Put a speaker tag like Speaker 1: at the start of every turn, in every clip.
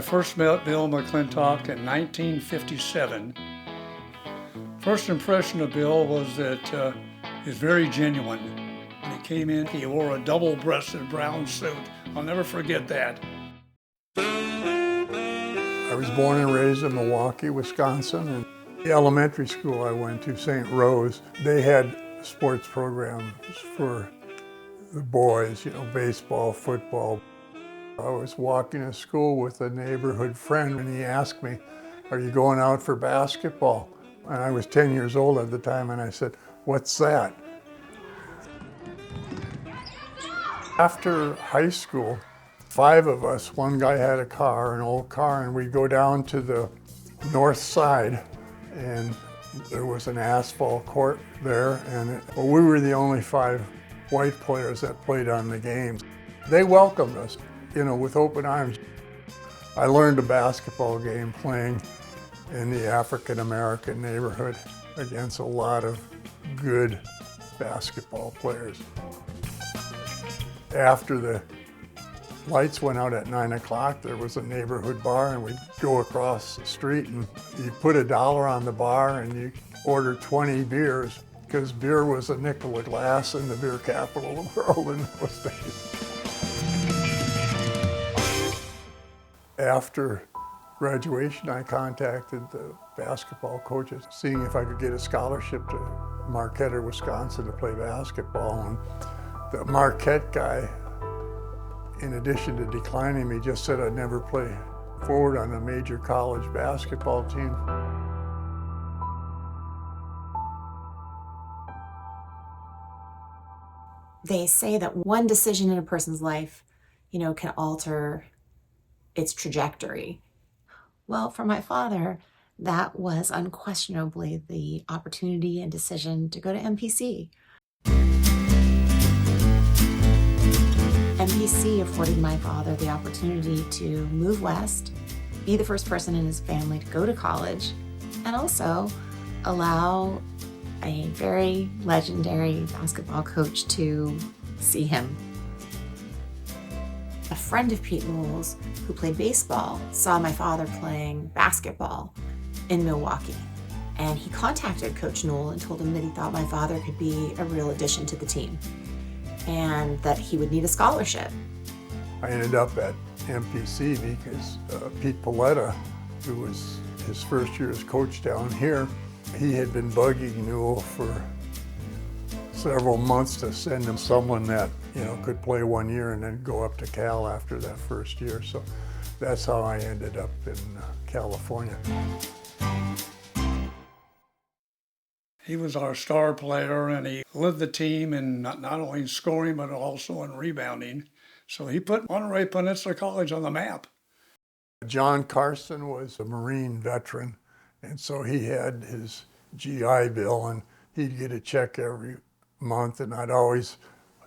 Speaker 1: first met Bill McClintock in 1957. First impression of Bill was that he's very genuine. When he came in, he wore a double-breasted brown suit. I'll never forget that.
Speaker 2: I was born and raised in Milwaukee, Wisconsin, and the elementary school I went to, St. Rose, they had sports programs for the boys, baseball, football. I was walking to school with a neighborhood friend and he asked me, "Are you going out for basketball?" And I was 10 years old at the time and I said, "What's that?" After high school, 5 of us, one guy had a car, an old car, and we'd go down to the north side and there was an asphalt court there, and we were the only 5 white players that played on the games. They welcomed us, with open arms. I learned a basketball game playing in the African-American neighborhood against a lot of good basketball players. After the lights went out at 9 o'clock, there was a neighborhood bar and we'd go across the street and you put $1 on the bar and you order 20 beers because beer was a nickel a glass in the beer capital of the world in those days. After graduation, I contacted the basketball coaches, seeing if I could get a scholarship to Marquette, Wisconsin to play basketball. And the Marquette guy, in addition to declining me, just said I'd never play forward on a major college basketball team.
Speaker 3: They say that one decision in a person's life, can alter its trajectory. Well, for my father, that was unquestionably the opportunity and decision to go to MPC. MPC afforded my father the opportunity to move west, be the first person in his family to go to college, and also allow a very legendary basketball coach to see him. A friend of Pete Newell's who played baseball saw my father playing basketball in Milwaukee. And he contacted Coach Newell and told him that he thought my father could be a real addition to the team and that he would need a scholarship.
Speaker 2: I ended up at MPC because Pete Paletta, who was his first year as coach down here, he had been bugging Newell for several months to send him someone that could play 1 year and then go up to Cal after that first year. So that's how I ended up in California.
Speaker 1: He was our star player and he led the team in not only scoring but also in rebounding. So he put Monterey Peninsula College on the map.
Speaker 2: John Carson was a Marine veteran, and so he had his GI Bill and he'd get a check every month, and I'd always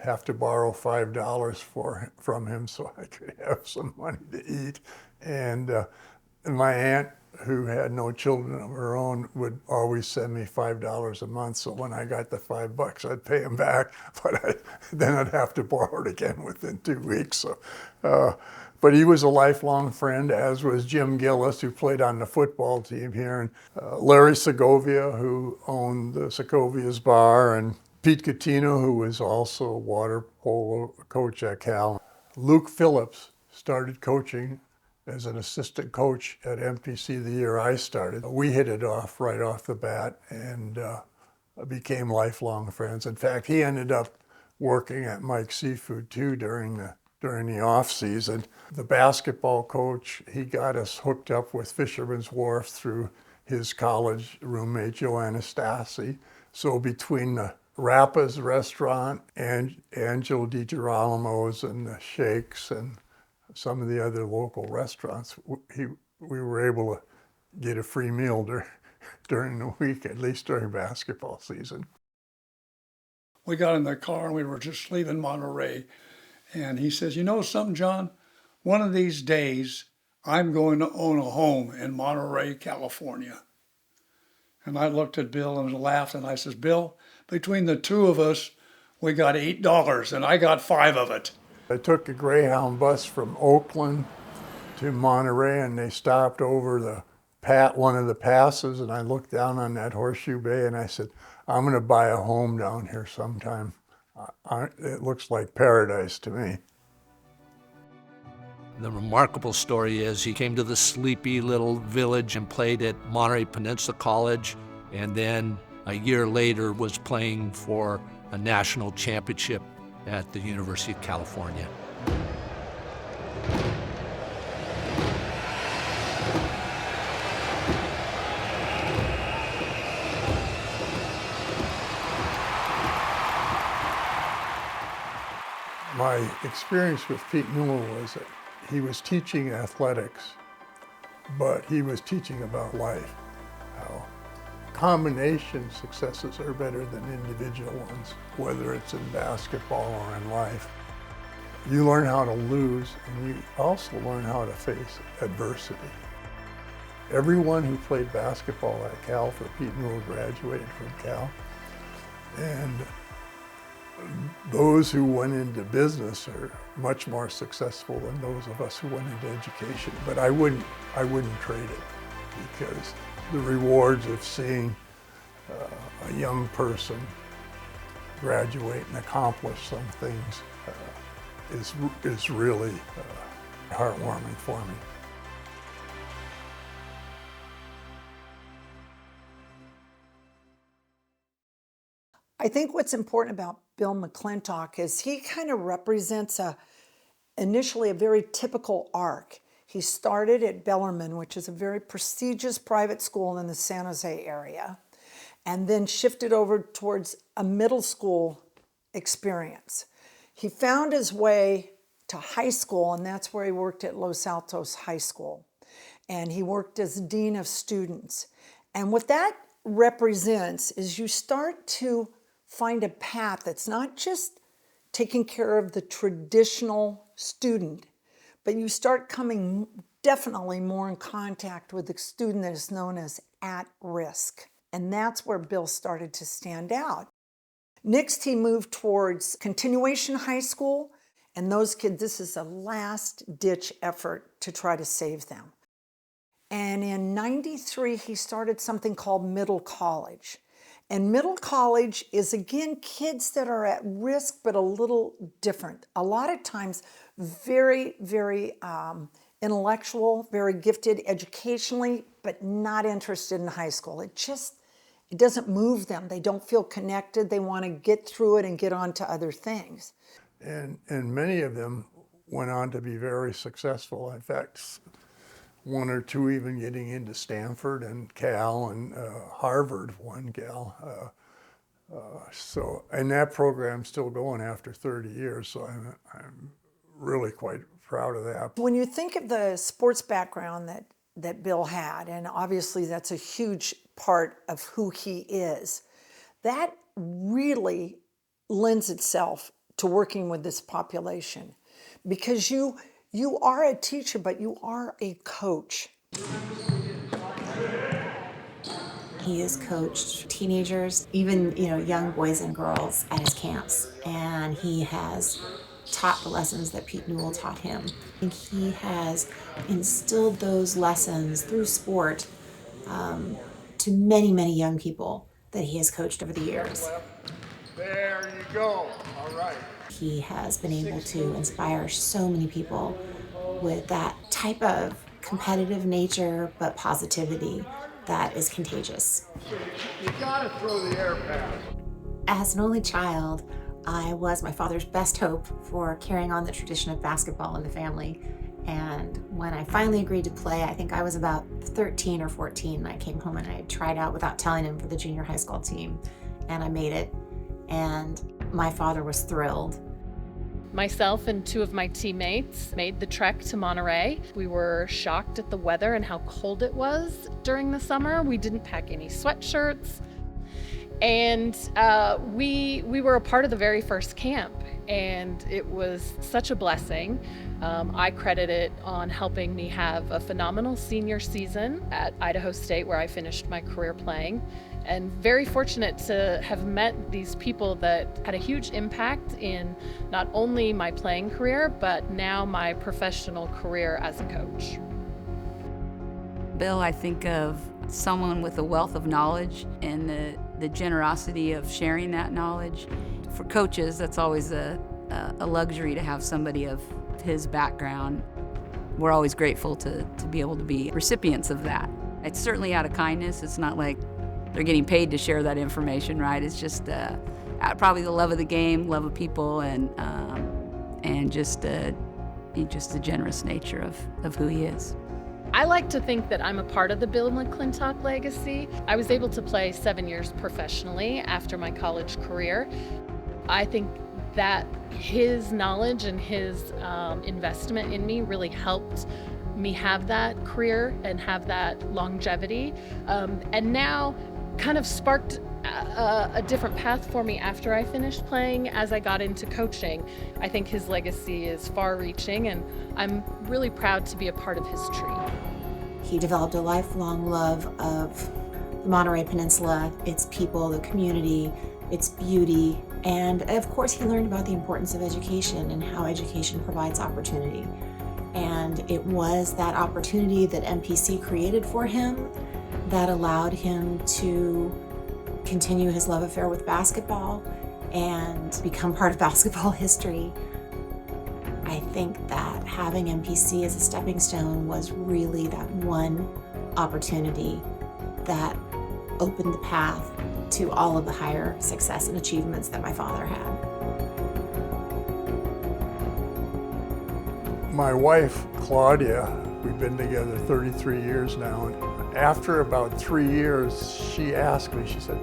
Speaker 2: have to borrow $5 from him so I could have some money to eat. And my aunt, who had no children of her own, would always send me $5 a month. So when I got the $5, I'd pay him back, but then I'd have to borrow it again within 2 weeks. So, but he was a lifelong friend, as was Jim Gillis, who played on the football team here, and Larry Segovia, who owned the Segovia's Bar, and Pete Catino, who was also a water polo coach at Cal. Luke Phillips started coaching as an assistant coach at MPC the year I started. We hit it off right off the bat and became lifelong friends. In fact, he ended up working at Mike's Seafood too during the off season. The basketball coach, he got us hooked up with Fisherman's Wharf through his college roommate, Joe Anastasi. So between the Rappa's restaurant and Angelo DiGirolamo's and the Shakes and some of the other local restaurants, we were able to get a free meal during the week, at least during basketball season.
Speaker 1: We got in the car and we were just leaving Monterey. And he says, "You know something, John? One of these days, I'm going to own a home in Monterey, California." And I looked at Bill and laughed and I says, "Bill, between the two of us, we got $8 and I got 5 of it."
Speaker 2: I took a Greyhound bus from Oakland to Monterey, and they stopped over one of the passes, and I looked down on that horseshoe bay and I said, I'm going to buy a home down here sometime. It looks like paradise to me.
Speaker 4: The remarkable story is he came to the sleepy little village and played at Monterey Peninsula College, and then a year later was playing for a national championship at the University of California.
Speaker 2: My experience with Pete Newell was that he was teaching athletics, but he was teaching about life, how combination successes are better than individual ones, whether it's in basketball or in life. You learn how to lose, and you also learn how to face adversity. Everyone who played basketball at Cal for Pete Newell graduated from Cal, and those who went into business are much more successful than those of us who went into education. But I wouldn't trade it, because the rewards of seeing a young person graduate and accomplish some things is really heartwarming for me.
Speaker 5: I think what's important about Bill McClintock is he kind of represents initially a very typical arc. He started at Bellarmine, which is a very prestigious private school in the San Jose area, and then shifted over towards a middle school experience. He found his way to high school, and that's where he worked at Los Altos High School. And he worked as dean of students. And what that represents is you start to find a path that's not just taking care of the traditional student, but you start coming definitely more in contact with the student that is known as at risk. And that's where Bill started to stand out. Next, he moved towards continuation high school, and those kids, this is a last-ditch effort to try to save them. And in '93, he started something called middle college. And middle college is, again, kids that are at risk, but a little different. A lot of times, very, very intellectual, very gifted educationally, but not interested in high school. It doesn't move them. They don't feel connected. They want to get through it and get on to other things.
Speaker 2: And many of them went on to be very successful. In fact, one or two even getting into Stanford and Cal and Harvard, one gal. And that program's still going after 30 years, so I'm really quite proud of that.
Speaker 5: When you think of the sports background that Bill had, and obviously that's a huge part of who he is, that really lends itself to working with this population, because you are a teacher, but you are a coach.
Speaker 3: He has coached teenagers, even young boys and girls at his camps, and he has taught the lessons that Pete Newell taught him. And he has instilled those lessons through sport to many, many young people that he has coached over the years.
Speaker 2: There you go. All right.
Speaker 3: He has been able to inspire so many people with that type of competitive nature, but positivity that is contagious.
Speaker 2: You gotta throw the air pass.
Speaker 3: As an only child, I was my father's best hope for carrying on the tradition of basketball in the family. And when I finally agreed to play, I think I was about 13 or 14, and I came home and I tried out without telling him for the junior high school team, and I made it. And my father was thrilled.
Speaker 6: Myself and two of my teammates made the trek to Monterey. We were shocked at the weather and how cold it was during the summer. We didn't pack any sweatshirts. And we were a part of the very first camp, and it was such a blessing. I credit it on helping me have a phenomenal senior season at Idaho State, where I finished my career playing. and very fortunate to have met these people that had a huge impact in not only my playing career, but now my professional career as a coach.
Speaker 7: Bill, I think of someone with a wealth of knowledge and the generosity of sharing that knowledge. For coaches, that's always a luxury to have somebody of his background. We're always grateful to be able to be recipients of that. It's certainly out of kindness. It's not like they're getting paid to share that information, right? It's just probably the love of the game, love of people, and just the generous nature of who he is.
Speaker 6: I like to think that I'm a part of the Bill McClintock legacy. I was able to play 7 years professionally after my college career. I think that his knowledge and his investment in me really helped me have that career and have that longevity. And now kind of sparked a different path for me after I finished playing as I got into coaching. I think his legacy is far-reaching, and I'm really proud to be a part of his tree.
Speaker 3: He developed a lifelong love of the Monterey Peninsula, its people, the community, its beauty, and of course he learned about the importance of education and how education provides opportunity. And it was that opportunity that MPC created for him that allowed him to continue his love affair with basketball and become part of basketball history. I think that having MPC as a stepping stone was really that one opportunity that opened the path to all of the higher success and achievements that my father had.
Speaker 2: My wife, Claudia, we've been together 33 years now, and after about 3 years, she asked me, she said,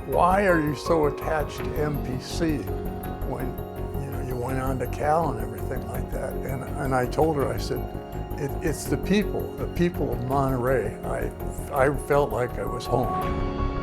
Speaker 2: "Why are you so attached to MPC when you went on to Cal and everything like that?" And I told her, I said, it's the people of Monterey. I felt like I was home.